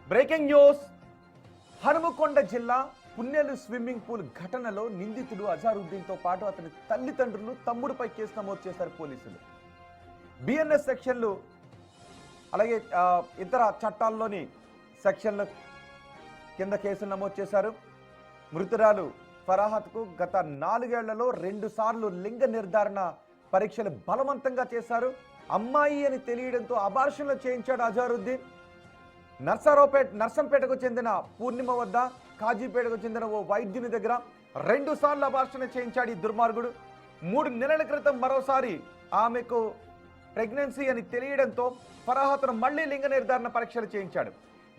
Breaking news. Hanumakonda జిల్లా పున్నెలు swimming pool ఘటనలో నిందితుడు అజారుద్దీన్తో పాటు అతని తల్లిదండ్రులు తమ్ముడిపై కేసు నమోదు చేశారు పోలీసులు. బిఎన్ఎస్ సెక్షన్లు అలాగే ఇతర చట్టాల్లోని సెక్షన్ల కింద కేసులు నమోదు చేశారు. మృతురాలు ఫరాహత్కు గత 4 ఏళ్లలో 2 సార్లు లింగ నిర్ధారణ పరీక్షలు బలవంతంగా చేశారు. అమ్మాయి అని తెలియడంతో అబార్షన్లు చేయించాడు అజారుద్దీన్. నర్సంపేటకు చెందిన పూర్ణిమ వద్ద కాజీపేటకు చెందిన ఓ వైద్యుని దగ్గర 2 సార్లు అబార్షన్ చేయించాడు ఈ దుర్మార్గుడు. 3 నెలల క్రితం మరోసారి ఆమెకు ప్రెగ్నెన్సీ అని తెలియడంతో ఫరాహత్ను మళ్లీ లింగ నిర్ధారణ పరీక్షలు చేయించాడు.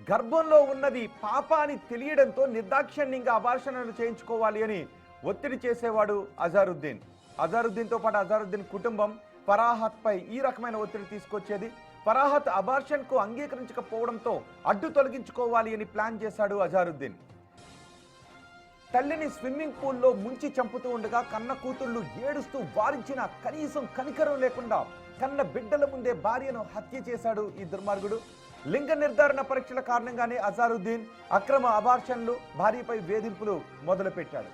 గర్భంలో ఉన్నది పాప అని తెలియడంతో నిర్దాక్షిణ్యంగా అబార్షన్లు చేయించుకోవాలి అని ఒత్తిడి చేసేవాడు అజారుద్దీన్. అజారుద్దీన్తో పాటు అజారుద్దీన్ కుటుంబం ఫరాహత్ పై ఈ రకమైన ఒత్తిడి తీసుకొచ్చేది. ఫరాహత్ అబార్షన్ కు అంగీకరించకపోవడంతో అడ్డు తొలగించుకోవాలి అని ప్లాన్ చేశాడు అజారుద్దీన్. తల్లిని స్విమ్మింగ్ పూల్లో ముంచి చంపుతూ ఉండగా కన్న కూతుళ్లు ఏడుస్తూ వారించిన కనీసం కనికరం లేకుండా కన్న బిడ్డల ముందే భార్యను హత్య చేశాడు ఈ దుర్మార్గుడు. లింగ నిర్ధారణ పరీక్షల కారణంగానే అజారుద్దీన్ అక్రమ అబార్షన్లు, భార్యపై వేధింపులు మొదలుపెట్టాడు.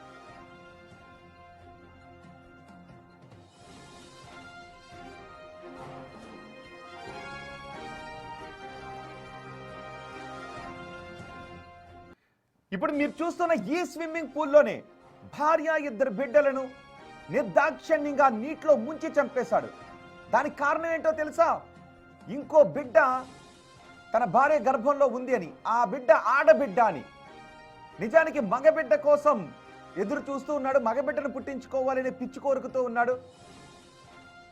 ఇప్పుడు మీరు చూస్తున్న ఈ స్విమ్మింగ్ పూల్లోనే భార్య 2 బిడ్డలను నిర్దాక్షిణ్యంగా నీటిలో ముంచి చంపేశాడు. దానికి కారణం ఏంటో తెలుసా? ఇంకో బిడ్డ తన భార్య గర్భంలో ఉంది అని, ఆ బిడ్డ ఆడబిడ్డ అని. నిజానికి మగబిడ్డ కోసం ఎదురు చూస్తూ ఉన్నాడు. మగబిడ్డను పుట్టించుకోవాలని పిచ్చి కోరుకుతూ ఉన్నాడు.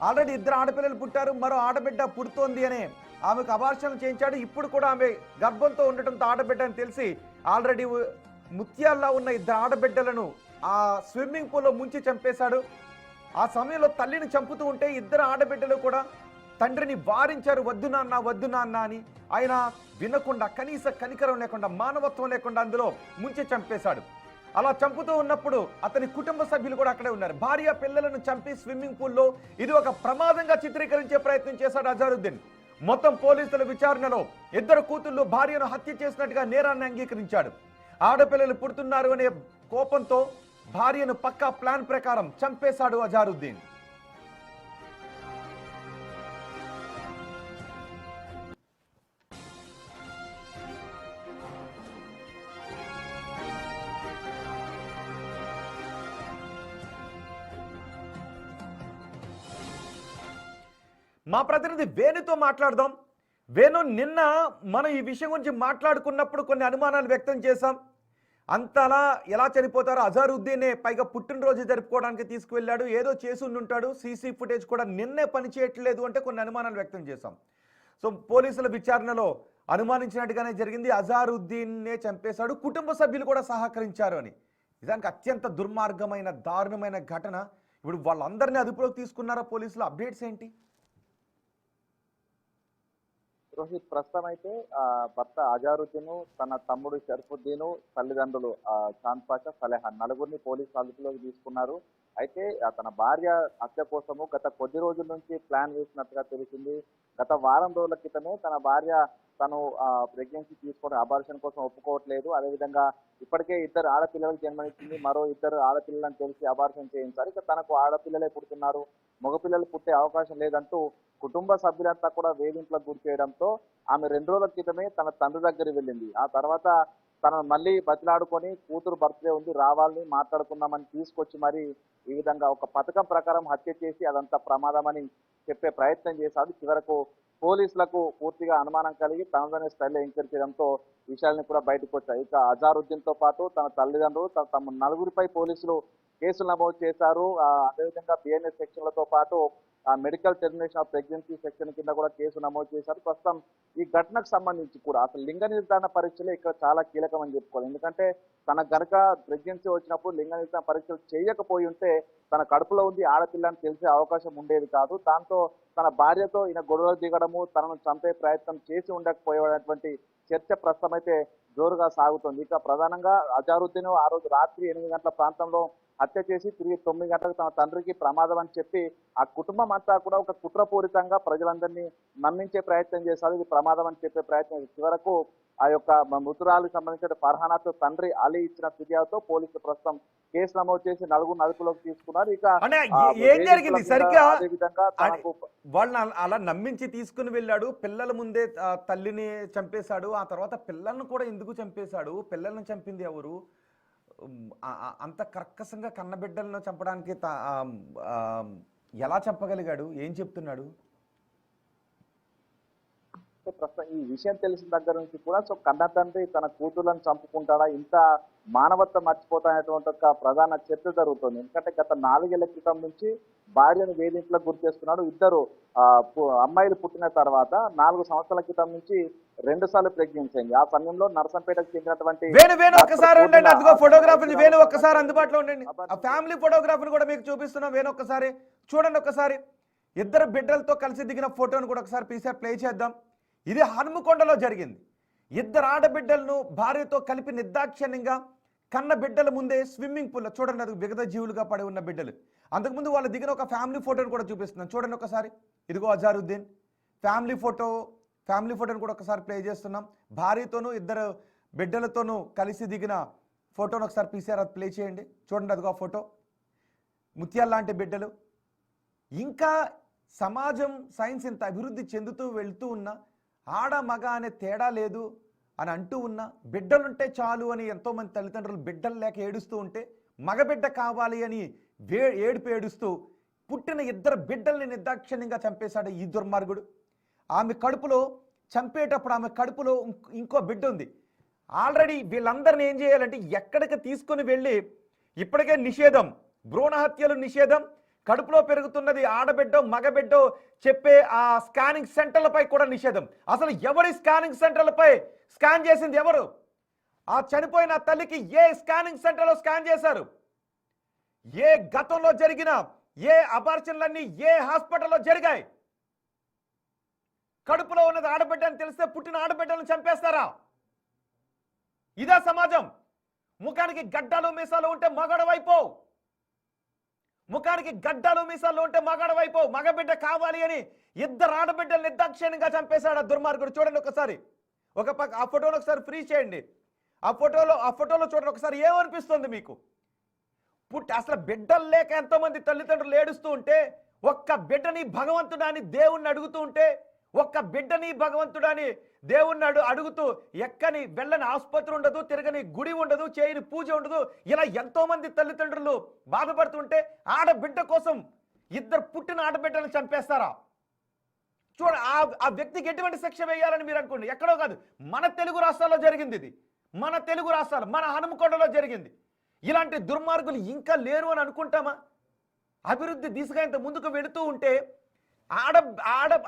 ఆల్రెడీ 2 ఆడపిల్లలు పుట్టారు, మరో ఆడబిడ్డ పుడుతోంది అనే ఆమెకు అబార్షన్లు చేయించాడు. ఇప్పుడు కూడా ఆమె గర్భంతో ఉండటంతో ఆడబిడ్డ అని తెలిసి ఆల్రెడీ ముత్యాల్లో ఉన్న 2 ఆడబిడ్డలను ఆ స్విమ్మింగ్ పూల్లో ముంచి చంపేశాడు. ఆ సమయంలో తల్లిని చంపుతూ ఉంటే 2 ఆడబిడ్డలు కూడా తండ్రిని వారించారు, వద్దు నాన్న వద్దు నాన్న అని. ఆయన వినకుండా, కనీస కనికరం లేకుండా, మానవత్వం లేకుండా అందులో ముంచి చంపేశాడు. అలా చంపుతూ ఉన్నప్పుడు అతని కుటుంబ సభ్యులు కూడా అక్కడే ఉన్నారు. భార్య పిల్లలను చంపి స్విమ్మింగ్ పూల్లో ఇది ఒక ప్రమాదంగా చిత్రీకరించే ప్రయత్నం చేశాడు అజారుద్దీన్. మొత్తం పోలీసుల విచారణలో 2 కూతుళ్లు భార్యను హత్య చేసినట్టుగా నేరాన్ని అంగీకరించాడు. ఆడపిల్లలు పుడుతున్నారు అనే కోపంతో భార్యను పక్కా ప్లాన్ ప్రకారం చంపేశాడు అజారుద్దీన్. మా ప్రతినిధి వేణుతో మాట్లాడదాం. వేణు, నిన్న మనం ఈ విషయం గురించి మాట్లాడుకున్నప్పుడు కొన్ని అనుమానాలు వ్యక్తం చేశాం. అంతలా ఎలా చనిపోతారో, అజారుద్దీనే పైగా పుట్టినరోజు జరుపుకోవడానికి తీసుకువెళ్ళాడు, ఏదో చేసి ఉంటాడు, సీసీ ఫుటేజ్ కూడా నిన్నే పనిచేయట్లేదు అంటే కొన్ని అనుమానాలు వ్యక్తం చేశాం. సో పోలీసుల విచారణలో అనుమానించినట్టుగానే జరిగింది, అజారుద్దీన్నే చంపేశాడు, కుటుంబ సభ్యులు కూడా సహకరించారు అని. నిజానికి అత్యంత దుర్మార్గమైన, దారుణమైన ఘటన. ఇప్పుడు వాళ్ళందరినీ అదుపులోకి తీసుకున్నారా పోలీసులు? అప్డేట్స్ ఏంటి? రోహిత్, ప్రస్తుతం అయితే భర్త అజారుద్దీన్, తన తమ్ముడు షరఫుద్దీన్, తల్లిదండ్రులు చాంద్ పాషా, సలేహా నలుగురిని పోలీసు అదుపులోకి తీసుకున్నారు. అయితే తన భార్య హత్య కోసము గత కొద్ది రోజుల నుంచి ప్లాన్ వేసినట్టుగా తెలిసింది. గత వారం రోజుల క్రితమే తన భార్య తను ప్రెగ్నెన్సీ తీసుకొని అబార్షన్ కోసం ఒప్పుకోవట్లేదు, అదేవిధంగా ఇప్పటికే 2 ఆడపిల్లలకు జన్మనిచ్చింది, మరో 2 ఆడపిల్లలను తెలిసి అబార్షన్ చేయించారు. ఇక తనకు ఆడపిల్లలే పుడుతున్నారు, మగపిల్లలు పుట్టే అవకాశం లేదంటూ కుటుంబ సభ్యులంతా కూడా వేధింపులకు గురి చేయడంతో ఆమె 2 రోజుల క్రితమే తన తండ్రి దగ్గరికి వెళ్ళింది. ఆ తర్వాత తనను మళ్ళీ బతిలాడుకొని కూతురు బర్త్డే ఉంది రావాలని మాట్లాడుకుందామని తీసుకొచ్చి మరి ఈ విధంగా ఒక పథకం ప్రకారం హత్య చేసి అదంతా ప్రమాదమని చెప్పే ప్రయత్నం చేశాడు. చివరకు పోలీసులకు పూర్తిగా అనుమానం కలిగి తనదనే స్టైల్లో ఎంక్వైరీ చేయడంతో విషయాన్ని కూడా బయటకు వచ్చాయి. ఇక అజారుద్దీన్తో పాటు తన తల్లిదండ్రులు, తమ నలుగురిపై పోలీసులు కేసులు నమోదు చేశారు. అదేవిధంగా బిఎన్ఎస్ సెక్షన్లతో పాటు medical termination of pregnancy section కింద కూడా కేసు నమోదు చేశారు. ప్రస్తుతం ఈ ఘటనకు సంబంధించి కూడా అసలు లింగ నిర్ధారణ పరీక్షలే ఇక్కడ చాలా కీలకం అని చెప్పుకోవాలి. ఎందుకంటే తన గనక ప్రెగ్నెన్సీ వచ్చినప్పుడు లింగ నిర్ధారణ పరీక్షలు చేయకపోయి ఉంటే తన కడుపులో ఉంది ఆడపిల్ల అని తెలిసే అవకాశం ఉండేది కాదు. దాంతో తన భార్యతో ఈయన గొడవలు దిగడము, తనను చంపే ప్రయత్నం చేసి ఉండకపోయేటువంటి చర్చ ప్రస్తుతం అయితే జోరుగా సాగుతుంది. ఇక ప్రధానంగా అజారుద్దీన్ ఆ రోజు రాత్రి 8 గంటల ప్రాంతంలో హత్య చేసి తిరిగి 9 గంటలకు తన తండ్రికి ప్రమాదం అని చెప్పి ఆ కుటుంబం అంతా కూడా ఒక కుట్రపూరితంగా ప్రజలందరినీ నమ్మించే ప్రయత్నం చేశారు. ఇది ప్రమాదం అని చెప్పే ప్రయత్నం. చివరకు ఆ యొక్క మృతురాలకు సంబంధించిన ఫర్హానాతో తండ్రి అలీ ఇచ్చిన ఫిర్యాదుతో పోలీసులు ప్రస్తుతం కేసు నమోదు చేసి నలుగురు అదుపులోకి తీసుకున్నారు. ఇక అంటే ఏం జరిగింది సరిగ్గా అదే విధంగా తనకు వాళ్ళని అలా నమ్మించి తీసుకుని వెళ్ళాడు, పిల్లల ముందే తల్లిని చంపేశాడు, ఆ తర్వాత పిల్లల్ని కూడా ఎందుకు చంపేశాడు, పిల్లల్ని చంపింది ఎవరు, అంత కర్కశంగా కన్నబిడ్డలను చంపడానికి ఎలా చెప్పగలిగాడు, ఏం చెప్తున్నాడు? ప్రస్తుతం ఈ విషయం తెలిసిన దగ్గర నుంచి కూడా కన్న తండ్రి తన కూతుర్లను చంపుకుంటాడా, ఇంత మానవత్వం మర్చిపోతానటువంటి ఒక ప్రధాన చర్చ జరుగుతుంది. ఎందుకంటే గత 4 ఏళ్ల క్రితం నుంచి భార్యను వేధింపులకు గురి చేస్తున్నాడు. ఇద్దరు అమ్మాయిలు పుట్టిన తర్వాత 4 సంవత్సరాల క్రితం నుంచి 2 సార్లు ప్రెగ్నెన్సీ అయింది. ఆ సమయంలో నర్సంపేటకు చెందినటువంటి ఒక్కసారి ఉండండి, అదిగో ఫోటోగ్రాఫర్ వేణు ఒక్కసారి అందుబాటులో ఉండండి, ఆ ఫ్యామిలీ ఫోటోగ్రాఫర్ కూడా మీకు చూపిస్తున్నాం. వేణు ఒక్కసారి చూడండి, ఒక్కసారి ఇద్దరు బిడ్డలతో కలిసి దిగిన ఫోటోను కూడా ఒకసారి ప్లే చేద్దాం. ఇది హనుమకొండలో జరిగింది. ఇద్దరు ఆడబిడ్డలను భార్యతో కలిపి నిర్దాక్షిణ్యంగా కన్న బిడ్డల ముందే స్విమ్మింగ్ పూల్లో చూడండి, అది విగత జీవులుగా పడి ఉన్న బిడ్డలు. అంతకుముందు వాళ్ళు దిగిన ఒక ఫ్యామిలీ ఫోటోను కూడా చూపిస్తున్నాం, చూడండి ఒకసారి. ఇదిగో అజారుద్దీన్ ఫ్యామిలీ ఫోటోను కూడా ఒకసారి ప్లే చేస్తున్నాం. భార్యతోనూ ఇద్దరు బిడ్డలతోనూ కలిసి దిగిన ఫోటోను ఒకసారి పీసీఆర్ అది ప్లే చేయండి. చూడండి, అదిగో ఆ ఫోటో. ముత్యాల లాంటి బిడ్డలు. ఇంకా సమాజం సైన్స్ ఇంత అభివృద్ధి చెందుతూ వెళ్తూ ఉన్నా ఆడ మగ అనే తేడా లేదు అని అంటూ ఉన్నా, బిడ్డలుంటే చాలు అని ఎంతోమంది తల్లిదండ్రులు బిడ్డలు లేక ఏడుస్తూ ఉంటే మగబిడ్డ కావాలి అని ఏడుస్తూ పుట్టిన ఇద్దరు బిడ్డల్ని నిర్దాక్షిణ్యంగా చంపేశాడు ఈ దుర్మార్గుడు. ఆమె కడుపులో చంపేటప్పుడు ఆమె కడుపులో ఇంకో బిడ్డ ఉంది. ఆల్రెడీ వీళ్ళందరినీ ఏం చేయాలంటే ఎక్కడికి తీసుకుని వెళ్ళి, ఇప్పటికే నిషేధం, భ్రూణ హత్యలు నిషేధం, కడుపులో పెరుగుతున్నది ఆడబిడ్డో మగబిడ్డో చెప్పే ఆ స్కానింగ్ సెంటర్లపై కూడా నిషేధం. అసలు ఎవరి స్కానింగ్ సెంటర్లపై స్కాన్ చేసింది ఎవరు? ఆ చనిపోయిన తల్లికి ఏ స్కానింగ్ సెంటర్లో స్కాన్ చేశారు? ఏ గతంలో జరిగిన ఏ అబార్షన్లన్నీ ఏ హాస్పిటల్లో జరిగాయి? కడుపులో ఉన్నది ఆడబిడ్డ అని తెలిస్తే పుట్టిన ఆడబిడ్డలను చంపేస్తారా? ఇదే సమాజం. ముఖానికి గడ్డాలు మీసాలు ఉంటే మగడవైపో, ముఖానికి గడ్డలు మీసాలు ఉంటే మగడవైపో, మగబిడ్డ కావాలి అని ఇద్దరు ఆడబిడ్డలు నిర్దాక్షిణ్యంగా చంపేశాడు ఆ దుర్మార్గుడు. చూడండి ఒకసారి, ఒక పక్క ఆ ఫోటోను ఒకసారి ఫ్రీ చేయండి. ఆ ఫోటోలో చూడండి ఒకసారి, ఏమనిపిస్తుంది మీకు? అసలు బిడ్డలు లేక ఎంతోమంది తల్లిదండ్రులు ఏడుస్తూ ఉంటే, ఒక్క బిడ్డని భగవంతుడాని దేవుణ్ణి అడుగుతూ ఉంటే, ఒక్క బిడ్డని భగవంతుడాని దేవుణ్ణి అడుగుతూ ఎక్కని వెళ్ళని ఆసుపత్రి ఉండదు, తిరగని గుడి ఉండదు, చేయని పూజ ఉండదు, ఇలా ఎంతో మంది తల్లిదండ్రులు బాధపడుతుంటే ఆడబిడ్డ కోసం ఇద్దరు పుట్టిన ఆడబిడ్డలను చంపేస్తారా? చూడ, ఆ వ్యక్తికి ఎటువంటి శిక్ష వేయాలని మీరు అనుకోండి. ఎక్కడో కాదు, మన తెలుగు రాష్ట్రాల్లో జరిగింది ఇది. మన తెలుగు రాష్ట్రాలు, మన హనుమకొండలో జరిగింది. ఇలాంటి దుర్మార్గులు ఇంకా లేరు అని అనుకుంటామా? అభివృద్ధి దిశగా ఇంత ముందుకు వెళుతూ ఉంటే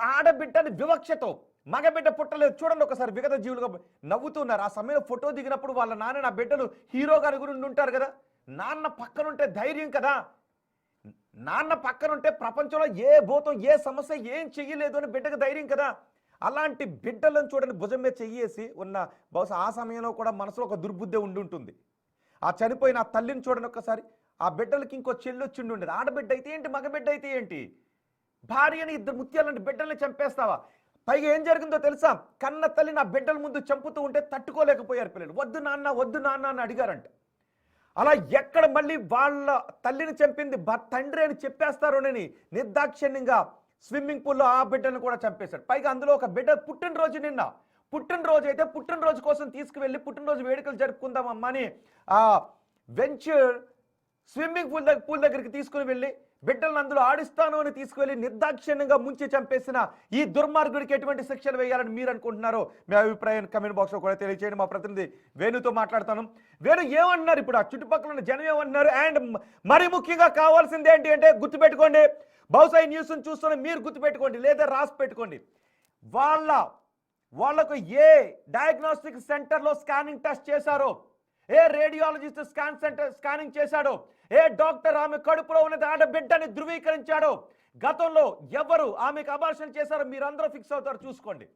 ఆడబిడ్డని వివక్షతో, మగబిడ్డ పుట్టలేదు చూడండి ఒకసారి, విగత జీవులుగా నవ్వుతున్నారు. ఆ సమయంలో ఫోటో దిగినప్పుడు వాళ్ళ నాన్న, నా బిడ్డలు హీరోగా అనుకుని ఉంటారు కదా, నాన్న పక్కనుంటే ధైర్యం కదా. నాన్న పక్కనుంటే ప్రపంచంలో ఏ భూతం ఏ సమస్య ఏం చెయ్యలేదు అని బిడ్డకు ధైర్యం కదా. అలాంటి బిడ్డలను చూడండి, భుజం మీద చెయ్యేసి ఉన్న, బహుశా ఆ సమయంలో కూడా మనసులో ఒక దుర్బుద్ధి ఉండుంటుంది. ఆ చనిపోయిన ఆ తల్లిని చూడండి ఒక్కసారి, ఆ బిడ్డలకి ఇంకో చెల్లి వచ్చి ఉండేది. ఆడబిడ్డ అయితే ఏంటి, మగబిడ్డ అయితే ఏంటి? భార్యని ఇద్దరు ముత్యాలంటే బిడ్డల్ని చంపేస్తావా? పైగా ఏం జరిగిందో తెలుసా? కన్న తల్లి నా బిడ్డల ముందు చంపుతూ ఉంటే తట్టుకోలేకపోయారు పిల్లలు. వద్దు నాన్న అని అడిగారంట. అలా ఎక్కడ మళ్ళీ వాళ్ళ తల్లిని చంపింది తండ్రి అని చెప్పేస్తారోనని నిర్దాక్షిణ్యంగా స్విమ్మింగ్ పూల్లో ఆ బిడ్డను కూడా చంపేశాడు. పైగా అందులో ఒక బిడ్డ పుట్టినరోజు, నిన్న పుట్టినరోజు అయితే పుట్టినరోజు కోసం తీసుకువెళ్ళి పుట్టినరోజు వేడుకలు జరుపుకుందామమ్మా అని ఆ వెంచర్ స్విమ్మింగ్ పూల్ దగ్గరికి తీసుకుని వెళ్ళి బిడ్డలను అందులో ఆడిస్తాను అని తీసుకువెళ్ళి నిర్దాక్షిణ్యంగా ముంచి చంపేసిన ఈ దుర్మార్గుడికి ఎటువంటి శిక్షలు వేయాలని మీరు అనుకుంటున్నారో మీ అభిప్రాయం కమెంట్ బాక్స్లో కూడా తెలియజేయండి. మా ప్రతినిధి వేణుతో మాట్లాడతాను. వేణు, ఏమన్నారు ఇప్పుడు ఆ చుట్టుపక్కల ఉన్న జనం ఏమన్నారు? అండ్ మరి ముఖ్యంగా కావాల్సింది ఏంటి అంటే, గుర్తుపెట్టుకోండి, బహుశా ఈ న్యూస్ని చూస్తున్న మీరు గుర్తుపెట్టుకోండి, లేదా రాసి పెట్టుకోండి, వాళ్లకు ఏ డయాగ్నోస్టిక్ సెంటర్లో స్కానింగ్ టెస్ట్ చేశారో, ఏ రేడియాలజిస్ట్ స్కానింగ్ చేశాడో, ఏ డాక్టర్ ఆమె కడుపులో ఉన్నది ఆడబిడ్డని ధృవీకరించాడో, గతంలో ఎవరు ఆమెకు అబార్షన్ చేశారో మీరందరూ ఫిక్స్ అవుతారు చూసుకోండి.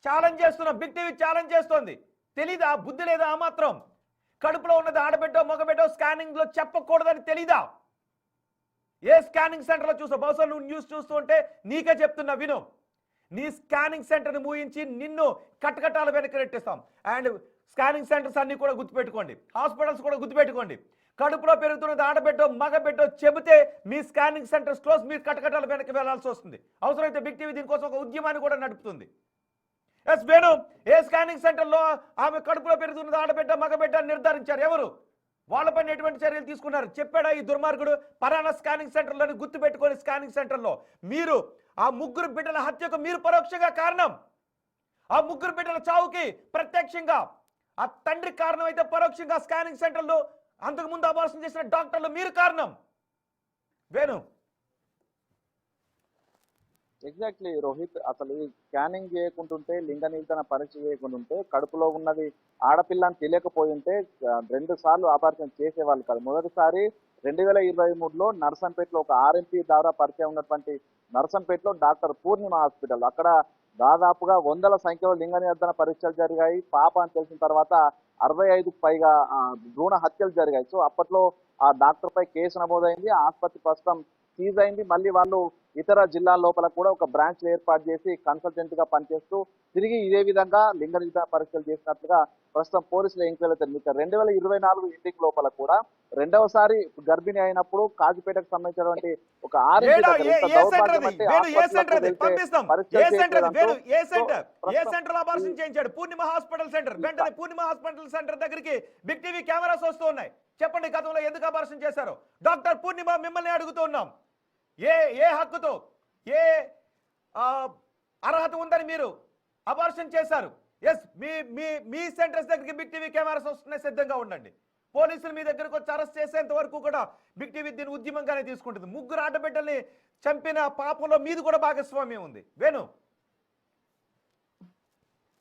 ఛాలెంజ్ చేస్తున్నా, బిగ్ టీవీ ఛాలెంజ్ చేస్తోంది. తెలీదా? బుద్ధి లేదా? ఆ మాత్రం కడుపులో ఉన్నది ఆడబిడ్డో మగబిడ్డో స్కానింగ్ లో చెప్పకూడదని తెలీదా? ఏ స్కానింగ్ సెంటర్లో చూసావు? బహుశా నువ్వు న్యూస్ చూస్తూ ఉంటే నీకే చెప్తున్నా విను. నీ స్కానింగ్ సెంటర్ని మూయించి నిన్ను కట్టకట్టాల వెనక్కి నెట్టిస్తాం. అండ్ స్కానింగ్ సెంటర్స్ అన్ని కూడా గుర్తుపెట్టుకోండి, హాస్పిటల్స్ కూడా గుర్తుపెట్టుకోండి. కడుపులో పెరుగుతున్నది ఆడబిడ్డో మగబిడ్డో చెబితే మీ స్కానింగ్ సెంటర్స్ క్లోజ్, మీరు కట్టకట్టాల వెనక్కి వెళ్లాల్సి వస్తుంది. అవసరమైతే బిగ్ టీవీ దీనికోసం ఒక ఉద్యమాన్ని కూడా నడుపుతుంది. ఎస్ వేణు, ఏ స్కానింగ్ సెంటర్లో ఆమె కడుపులో పెరుగుతున్నది ఆడబిడ్డ మగబిడ్డ అని నిర్ధారించారు? ఎవరు? వాళ్ళపైన ఎటువంటి చర్యలు తీసుకున్నారు? చెప్పాడా ఈ దుర్మార్గుడు? పరానా స్కానింగ్ సెంటర్లోని గుర్తు పెట్టుకొని స్కానింగ్ సెంటర్లో మీరు ఆ ముగ్గురు బిడ్డల హత్యకు మీరు పరోక్షంగా కారణం. ఆ ముగ్గురు బిడ్డల చావుకి ప్రత్యక్షంగా ఆ తండ్రి కారణం అయితే పరోక్షంగా స్కానింగ్ సెంటర్లో అంతకుముందు అబార్షన్ చేసిన డాక్టర్లు మీరు కారణం. వేణు, ఎగ్జాక్ట్లీ రోహిత్, అసలు ఈ స్కానింగ్ చేయకుంటుంటే, లింగ నిర్ధారణ పరీక్ష చేయకుంటుంటే, కడుపులో ఉన్నది ఆడపిల్ల అని తెలియకపోయి ఉంటే 2 సార్లు ఆపరేషన్ చేసేవాళ్ళు కాదు. మొదటిసారి 2023లో నర్సంపేటలో ఒక ఆర్ఎంపీ ద్వారా పరిచయం ఉన్నటువంటి నర్సంపేటలో డాక్టర్ పూర్ణిమ హాస్పిటల్, అక్కడ దాదాపుగా వందల సంఖ్యలో లింగ నిర్ధారణ పరీక్షలు జరిగాయి. పాప అని తెలిసిన తర్వాత 65కు పైగా భ్రూణ హత్యలు జరిగాయి. సో అప్పట్లో ఆ డాక్టర్ పై కేసు నమోదైంది. ఆ ఆసుపత్రి ప్రస్తుతం సీజ్ అయింది. మళ్ళీ వాళ్ళు ఇతర జిల్లాల లోపల కూడా ఒక బ్రాంచ్ ఏర్పాటు చేసి కన్సల్టెంట్ గా పనిచేస్తూ తిరిగి ఇదే విధంగా లింగ నిర్ధారణ పరీక్షలు చేసినట్లుగా ప్రస్తుతం పోలీసులు ఎంక్వైరీ తెలిపారు. 2024 ఎండింగ్ లోపల కూడా రెండవసారి గర్భిణి అయినప్పుడు కాజీపేటకు సంబంధించినటువంటి ఒక ఆర్ఎంపీ పూర్ణిమ హాస్పిటల్ సెంటర్, వెంటనే పూర్ణిమ హాస్పిటల్ సెంటర్ దగ్గరికి బిగ్ టీవీ కెమెరాస్ వస్తూ ఉన్నాయి. చెప్పండి, గతంలో ఎందుకు అబార్షన్ చేశారు? డాక్టర్ పూర్ణిమ, మిమ్మల్ని అడుగుతూ ఉన్నాం. ఏ హక్కుతో, ఏ అర్హత ఉందని మీరు అబార్షన్ చేశారు? ఎస్, మీ సెంటర్స్ దగ్గరికి బిగ్ టీవీ కెమెరాస్ వస్తున్నాయి, సిద్ధంగా ఉండండి. పోలీసులు మీ దగ్గరకు వచ్చి అరెస్ట్ చేసేంత వరకు కూడా బిగ్ టీవీ దీన్ని ఉద్యమంగానే తీసుకుంటుంది. ముగ్గురు ఆడబిడ్డల్ని చంపిన పాపంలో మీది కూడా భాగస్వామ్యం ఉంది. వేణు,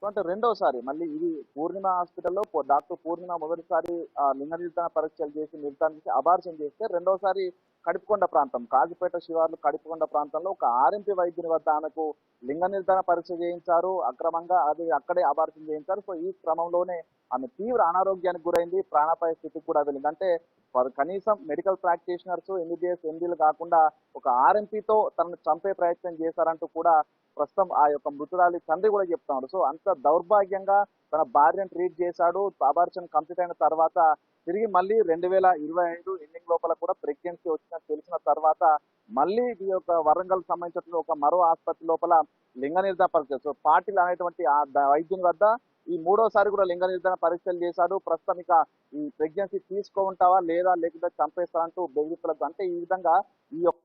అంటే రెండోసారి మళ్ళీ ఇది పూర్ణిమ హాస్పిటల్లో డాక్టర్ పూర్ణిమ మొదటిసారి లింగ నిర్ధారణ పరీక్షలు చేసి నిర్ధారించి అబార్షన్ చేస్తే, రెండోసారి కడిపికొండ ప్రాంతం, కాజీపేట శివార్లు కడిపికొండ ప్రాంతంలో ఒక ఆర్ఎంపీ వైద్యుని వద్ద ఆమెకు లింగ నిర్ధారణ పరీక్ష చేయించారు. అక్రమంగా అది అక్కడే అబార్షన్ చేయించారు. సో ఈ క్రమంలోనే ఆమె తీవ్ర అనారోగ్యానికి గురైంది, ప్రాణాపాయ స్థితికి కూడా వెళ్ళింది. అంటే కనీసం మెడికల్ ప్రాక్టీషనర్స్, ఎంబీబీఎస్, ఎండీలు కాకుండా ఒక ఆర్ఎంపీతో తనను చంపే ప్రయత్నం చేశారంటూ కూడా ప్రస్తుతం ఆ యొక్క మృతురాలి తండ్రి కూడా చెప్తున్నాడు. సో అంత దౌర్భాగ్యంగా తన భార్యను ట్రీట్ చేశాడు. అబార్షన్ కంప్లీట్ అయిన తర్వాత తిరిగి మళ్ళీ 2025 ఎండింగ్ లోపల కూడా ప్రెగ్నెన్సీ వచ్చినట్టు తెలిసిన తర్వాత మళ్ళీ ఈ యొక్క వరంగల్ సంబంధించిన ఒక మరో ఆసుపత్రి లోపల లింగ నిర్ధారణ పరీక్ష, సో పాటిల్ అనేటువంటి ఆ వైద్యుని వద్ద ఈ మూడోసారి కూడా లింగ నిర్ధారణ పరీక్షలు చేశాడు. ప్రస్తుతం ఇక ఈ ప్రెగ్నెన్సీ తీసుకోమంటావా లేదా లేకుంటే చంపేస్తానంటూ బెదిరిస్తులకు, అంటే ఈ విధంగా ఈ యొక్క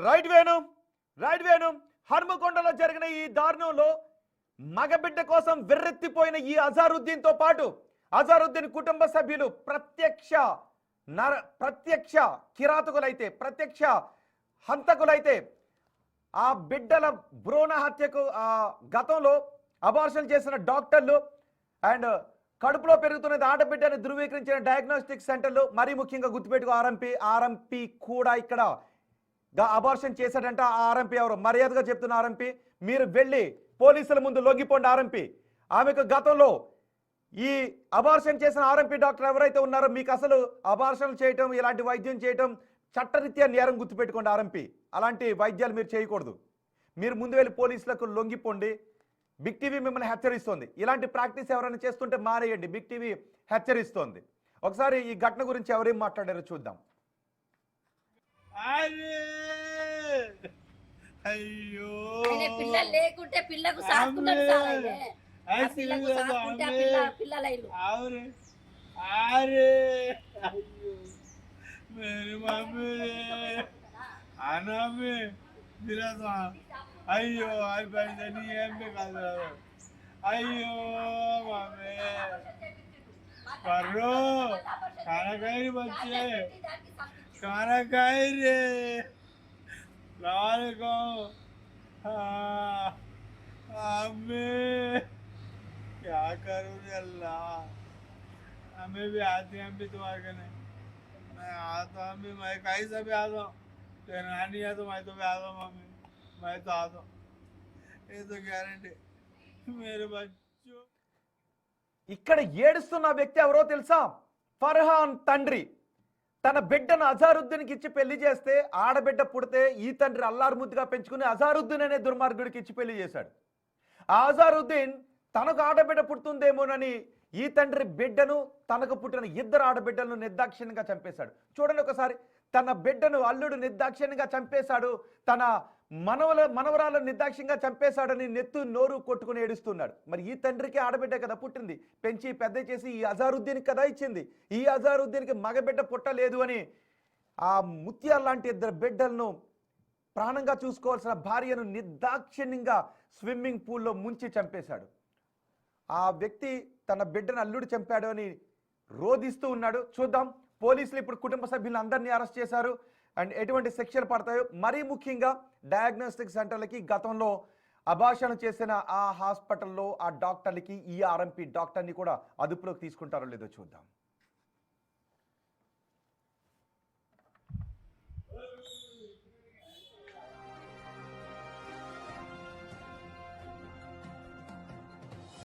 రైట్ వేణు, హనుమకొండలో జరిగిన ఈ దారుణంలో మగబిడ్డ కోసం వెర్రెత్తిపోయిన ఈ అజారుద్దీన్తో పాటు అజారుద్దీన్ కుటుంబ సభ్యులు ప్రత్యక్ష కిరాతకులైతే, ప్రత్యక్ష హంతకులైతే. ఆ బిడ్డల భ్రూణ హత్యకు గతంలో అబార్షన్ చేసిన డాక్టర్లు అండ్ కడుపులో పెరుగుతున్నది ఆడబిడ్డని ధృవీకరించిన డయాగ్నోస్టిక్ సెంటర్లు, మరీ ముఖ్యంగా గుర్తుపెట్టుకో ఆర్ఎంపీ కూడా ఇక్కడ అబార్షన్ చేశాడంట. ఆ ఆర్ఎంపీ ఎవరు? మర్యాదగా చెప్తున్న ఆర్ఎంపీ, మీరు వెళ్ళి పోలీసుల ముందు లొంగిపోండి. ఆర్ఎంపీ, ఆమెకు గతంలో ఈ అబార్షన్ చేసిన ఆర్ఎంపీ డాక్టర్ ఎవరైతే ఉన్నారో, మీకు అసలు అబార్షన్ చేయటం, ఇలాంటి వైద్యం చేయటం చట్టరీత్యా నేరం, గుర్తుపెట్టుకోండి ఆర్ఎంపీ. అలాంటి వైద్యాలు మీరు చేయకూడదు. మీరు ముందు వెళ్ళి పోలీసులకు లొంగిపోండి. బిగ్ టీవీ మిమ్మల్ని హెచ్చరిస్తోంది. ఇలాంటి ప్రాక్టీస్ ఎవరైనా చేస్తుంటే మానేయండి, బిగ్ టీవీ హెచ్చరిస్తోంది. ఒకసారి ఈ ఘటన గురించి ఎవరేం మాట్లాడారో చూద్దాం. అయ్యో, పిల్లలు లేకుంటే పిల్లకు సాకున్నాడు పిల్లలు. అరే అయ్యో, मेरी मम्मी आना में मेरा तो अयो आई पैसा नहीं है मैं कर रहा अयो मम्मी करो खाना खाए बच्चे खाना खाए रे लाल को हमें क्या करूँ अल्लाह, हमें भी आते हैं, हम भी तुम्हारे नहीं, मैं आता हूँ, मैं कहीं से भी आता हूँ, तेरा नानी है तो मैं तो भी आता हूँ, मम्मी मैं तो आता हूँ, ये तो गारंटी मेरे बच्चों ఇక్కడ ఏడుస్తున్న వ్యక్తి ఎవరో తెలుసా? ఫర్హాన్ తండ్రి తన బిడ్డను అజారుద్దీన్కి ఇచ్చి పెళ్లి చేస్తే, ఆడబిడ్డ పుడితే ఈ తండ్రి అల్లారు ముద్దుగా పెంచుకుని అజారుద్దీన్ అనే దుర్మార్గుడికి ఇచ్చి పెళ్లి చేశాడు. ఆ అజారుద్దీన్ తనకు ఆడబిడ్డ పుడుతుందేమోనని ఈ తండ్రి బిడ్డను, తనకు పుట్టిన ఇద్దరు ఆడబిడ్డలను నిర్దాక్షిణ్యంగా చంపేశాడు. చూడండి ఒకసారి, తన బిడ్డను అల్లుడు నిర్దాక్షిణ్యంగా చంపేశాడు, తన మనవరాలను నిర్దాక్షిణ్యంగా చంపేశాడని నెత్తు నోరు కొట్టుకుని ఏడుస్తున్నాడు. మరి ఈ తండ్రికి ఆడబిడ్డ కదా పుట్టింది, పెంచి పెద్ద చేసి ఈ అజారుద్దీన్కి కదా ఇచ్చింది. ఈ అజారుద్దీన్కి మగబిడ్డ పుట్టలేదు అని ఆ ముత్యాల లాంటి ఇద్దరు బిడ్డలను, ప్రాణంగా చూసుకోవాల్సిన భార్యను నిర్దాక్షిణ్యంగా స్విమ్మింగ్ పూల్లో ముంచి చంపేశాడు. ఆ వ్యక్తి తన బిడ్డను అల్లుడు చంపాడు అని రోధిస్తూ ఉన్నాడు. చూద్దాం, పోలీసులు ఇప్పుడు కుటుంబ సభ్యులను అందరినీ అరెస్ట్ చేశారు. అండ్ ఎటువంటి శిక్షలు పడతాయో, మరీ ముఖ్యంగా డయాగ్నోస్టిక్ సెంటర్లకి గతంలో అభాషణ చేసిన ఆ హాస్పిటల్లో ఆ డాక్టర్లకి ఈ ఆర్ఎంపీ డాక్టర్ని కూడా అదుపులోకి తీసుకుంటారో లేదో చూద్దాం.